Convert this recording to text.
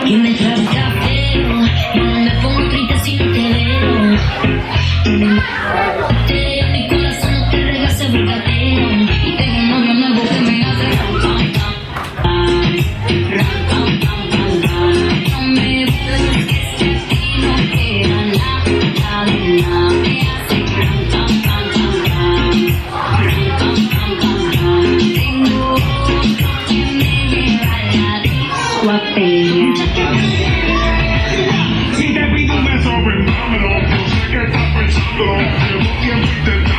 Y me traes café, y no me pongo triste si no te veo. Mi corazón no te regase bocatero. Y tengo un novio nuevo que me hace ram, pam, pam, pam. No me vuelves que este ti no queda nada de nada. Me hace ram, pam, pam, pam. Tengo otro que me lleva a la disco a pelear. Si te pido un beso, vendámelo. Yo sé que estás pensándolo. Llevo tiempo intentando.